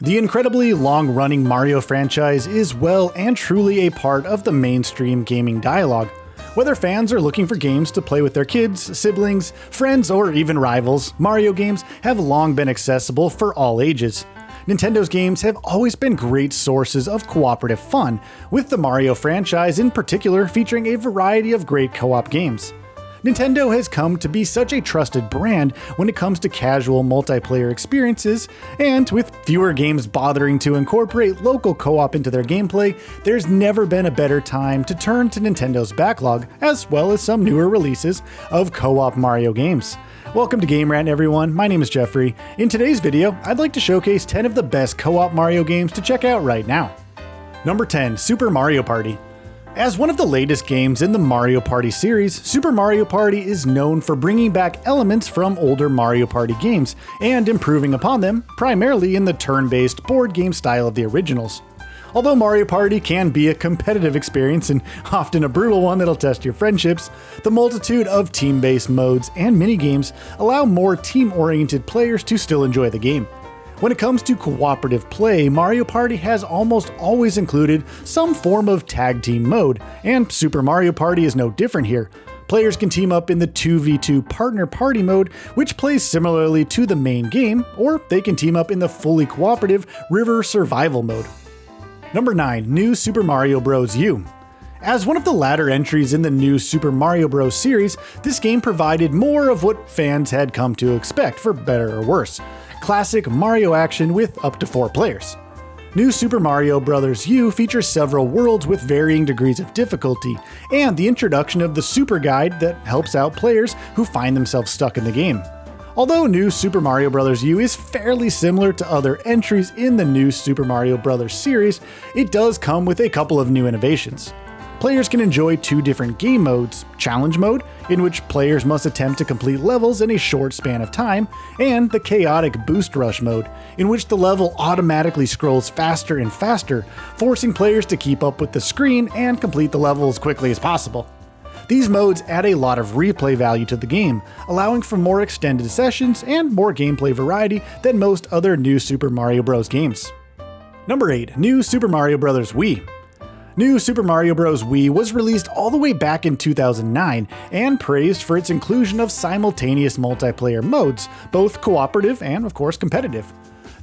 The incredibly long-running Mario franchise is well and truly a part of the mainstream gaming dialogue. Whether fans are looking for games to play with their kids, siblings, friends, or even rivals, Mario games have long been accessible for all ages. Nintendo's games have always been great sources of cooperative fun, with the Mario franchise in particular featuring a variety of great co-op games. Nintendo has come to be such a trusted brand when it comes to casual multiplayer experiences, and with fewer games bothering to incorporate local co-op into their gameplay, there's never been a better time to turn to Nintendo's backlog, as well as some newer releases of co-op Mario games. Welcome to Game Rant, everyone. My name is Jeffrey. In today's video, I'd like to showcase 10 of the best co-op Mario games to check out right now. Number 10, Super Mario Party. As one of the latest games in the Mario Party series, Super Mario Party is known for bringing back elements from older Mario Party games and improving upon them, primarily in the turn-based board game style of the originals. Although Mario Party can be a competitive experience and often a brutal one that'll test your friendships, the multitude of team-based modes and minigames allow more team-oriented players to still enjoy the game. When it comes to cooperative play, Mario Party has almost always included some form of tag team mode, and Super Mario Party is no different here. Players can team up in the 2v2 partner party mode, which plays similarly to the main game, or they can team up in the fully cooperative river survival mode. Number 9, New Super Mario Bros. U. As one of the latter entries in the new Super Mario Bros. Series, this game provided more of what fans had come to expect, for better or worse. Classic Mario action with up to 4 players. New Super Mario Bros. U features several worlds with varying degrees of difficulty, and the introduction of the Super Guide that helps out players who find themselves stuck in the game. Although New Super Mario Bros. U is fairly similar to other entries in the new Super Mario Bros. Series, it does come with a couple of new innovations. Players can enjoy 2 different game modes: Challenge Mode, in which players must attempt to complete levels in a short span of time, and the Chaotic Boost Rush Mode, in which the level automatically scrolls faster and faster, forcing players to keep up with the screen and complete the level as quickly as possible. These modes add a lot of replay value to the game, allowing for more extended sessions and more gameplay variety than most other new Super Mario Bros. Games. Number 8, New Super Mario Bros. Wii. New Super Mario Bros. Wii was released all the way back in 2009 and praised for its inclusion of simultaneous multiplayer modes, both cooperative and, of course, competitive.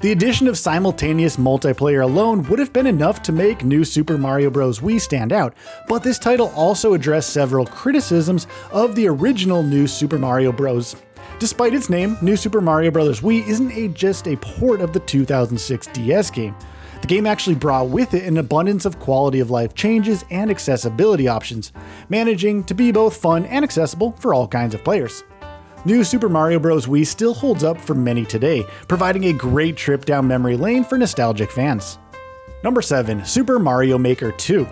The addition of simultaneous multiplayer alone would have been enough to make New Super Mario Bros. Wii stand out, but this title also addressed several criticisms of the original New Super Mario Bros. Despite its name, New Super Mario Bros. Wii isn't just a port of the 2006 DS game. The game actually brought with it an abundance of quality of life changes and accessibility options, managing to be both fun and accessible for all kinds of players. New Super Mario Bros. Wii still holds up for many today, providing a great trip down memory lane for nostalgic fans. Number 7, Super Mario Maker 2.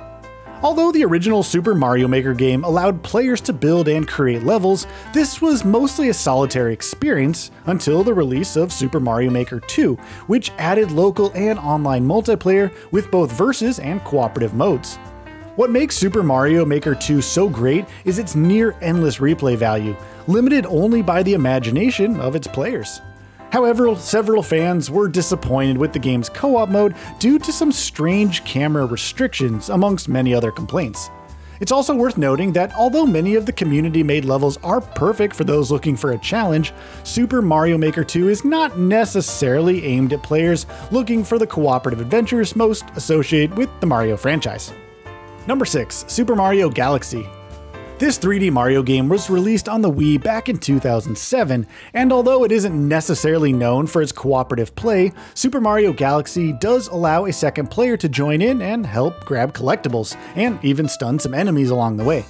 Although the original Super Mario Maker game allowed players to build and create levels, this was mostly a solitary experience until the release of Super Mario Maker 2, which added local and online multiplayer with both versus and cooperative modes. What makes Super Mario Maker 2 so great is its near-endless replay value, limited only by the imagination of its players. However, several fans were disappointed with the game's co-op mode due to some strange camera restrictions, amongst many other complaints. It's also worth noting that although many of the community-made levels are perfect for those looking for a challenge, Super Mario Maker 2 is not necessarily aimed at players looking for the cooperative adventures most associated with the Mario franchise. Number 6, Super Mario Galaxy. This 3D Mario game was released on the Wii back in 2007, and although it isn't necessarily known for its cooperative play, Super Mario Galaxy does allow a second player to join in and help grab collectibles, and even stun some enemies along the way.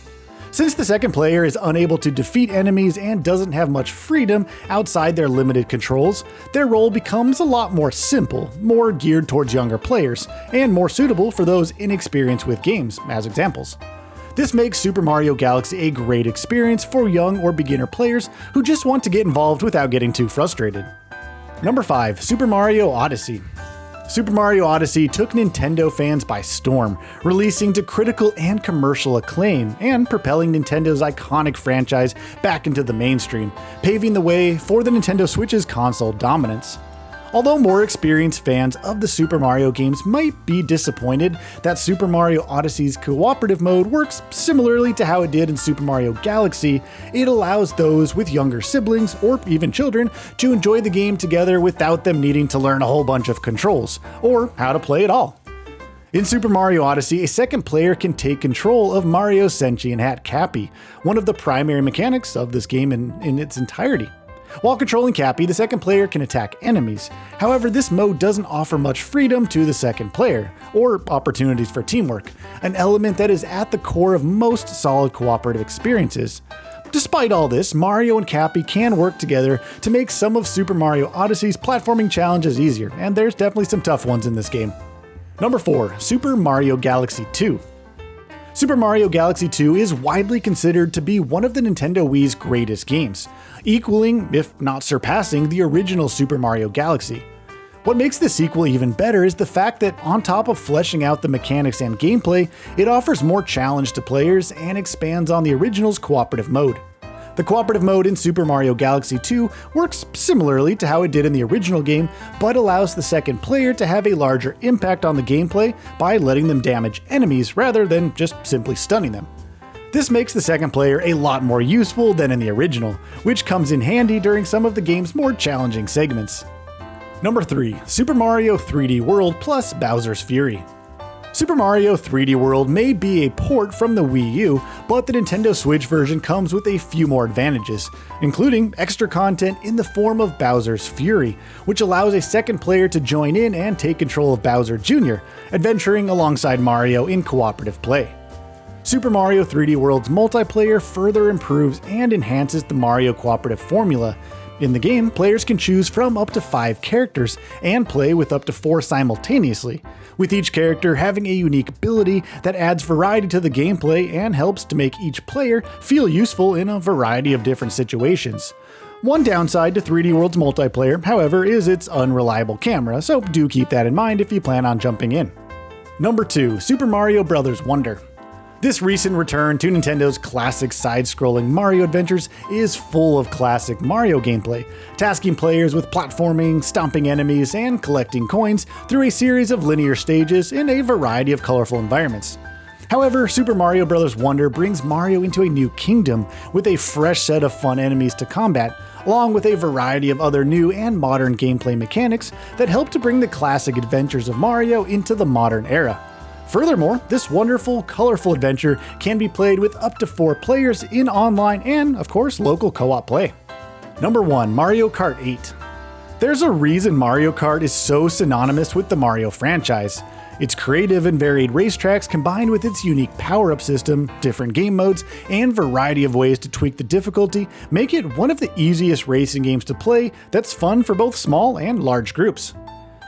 Since the second player is unable to defeat enemies and doesn't have much freedom outside their limited controls, their role becomes a lot more simple, more geared towards younger players, and more suitable for those inexperienced with games, as examples. This makes Super Mario Galaxy a great experience for young or beginner players who just want to get involved without getting too frustrated. Number 5, Super Mario Odyssey. Super Mario Odyssey took Nintendo fans by storm, releasing to critical and commercial acclaim and propelling Nintendo's iconic franchise back into the mainstream, paving the way for the Nintendo Switch's console dominance. Although more experienced fans of the Super Mario games might be disappointed that Super Mario Odyssey's cooperative mode works similarly to how it did in Super Mario Galaxy, it allows those with younger siblings, or even children, to enjoy the game together without them needing to learn a whole bunch of controls, or how to play at all. In Super Mario Odyssey, a second player can take control of Mario's sentient hat Cappy, one of the primary mechanics of this game in its entirety. While controlling Cappy, the second player can attack enemies. However, this mode doesn't offer much freedom to the second player, or opportunities for teamwork, an element that is at the core of most solid cooperative experiences. Despite all this, Mario and Cappy can work together to make some of Super Mario Odyssey's platforming challenges easier, and there's definitely some tough ones in this game. Number 4. Super Mario Galaxy 2. Super Mario Galaxy 2 is widely considered to be one of the Nintendo Wii's greatest games, equaling, if not surpassing, the original Super Mario Galaxy. What makes the sequel even better is the fact that on top of fleshing out the mechanics and gameplay, it offers more challenge to players and expands on the original's cooperative mode. The cooperative mode in Super Mario Galaxy 2 works similarly to how it did in the original game, but allows the second player to have a larger impact on the gameplay by letting them damage enemies rather than just simply stunning them. This makes the second player a lot more useful than in the original, which comes in handy during some of the game's more challenging segments. Number 3. Super Mario 3D World plus Bowser's Fury. Super Mario 3D World may be a port from the Wii U, but the Nintendo Switch version comes with a few more advantages, including extra content in the form of Bowser's Fury, which allows a second player to join in and take control of Bowser Jr., adventuring alongside Mario in cooperative play. Super Mario 3D World's multiplayer further improves and enhances the Mario cooperative formula. In the game, players can choose from up to 5 characters and play with up to 4 simultaneously, with each character having a unique ability that adds variety to the gameplay and helps to make each player feel useful in a variety of different situations. One downside to 3D World's multiplayer, however, is its unreliable camera, so do keep that in mind if you plan on jumping in. Number 2. Super Mario Bros. Wonder. This recent return to Nintendo's classic side-scrolling Mario adventures is full of classic Mario gameplay, tasking players with platforming, stomping enemies, and collecting coins through a series of linear stages in a variety of colorful environments. However, Super Mario Bros. Wonder brings Mario into a new kingdom with a fresh set of fun enemies to combat, along with a variety of other new and modern gameplay mechanics that help to bring the classic adventures of Mario into the modern era. Furthermore, this wonderful, colorful adventure can be played with up to 4 players in online and, of course, local co-op play. Number 1. Mario Kart 8. There's a reason Mario Kart is so synonymous with the Mario franchise. Its creative and varied racetracks combined with its unique power-up system, different game modes, and variety of ways to tweak the difficulty make it one of the easiest racing games to play that's fun for both small and large groups.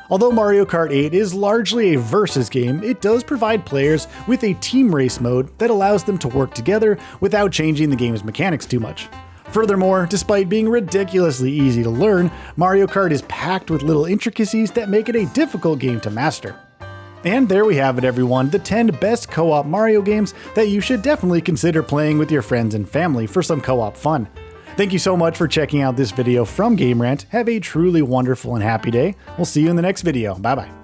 Although Mario Kart 8 is largely a versus game, it does provide players with a team race mode that allows them to work together without changing the game's mechanics too much. Furthermore, despite being ridiculously easy to learn, Mario Kart is packed with little intricacies that make it a difficult game to master. And there we have it, everyone, the 10 best co-op Mario games that you should definitely consider playing with your friends and family for some co-op fun. Thank you so much for checking out this video from Game Rant. Have a truly wonderful and happy day. We'll see you in the next video. Bye bye.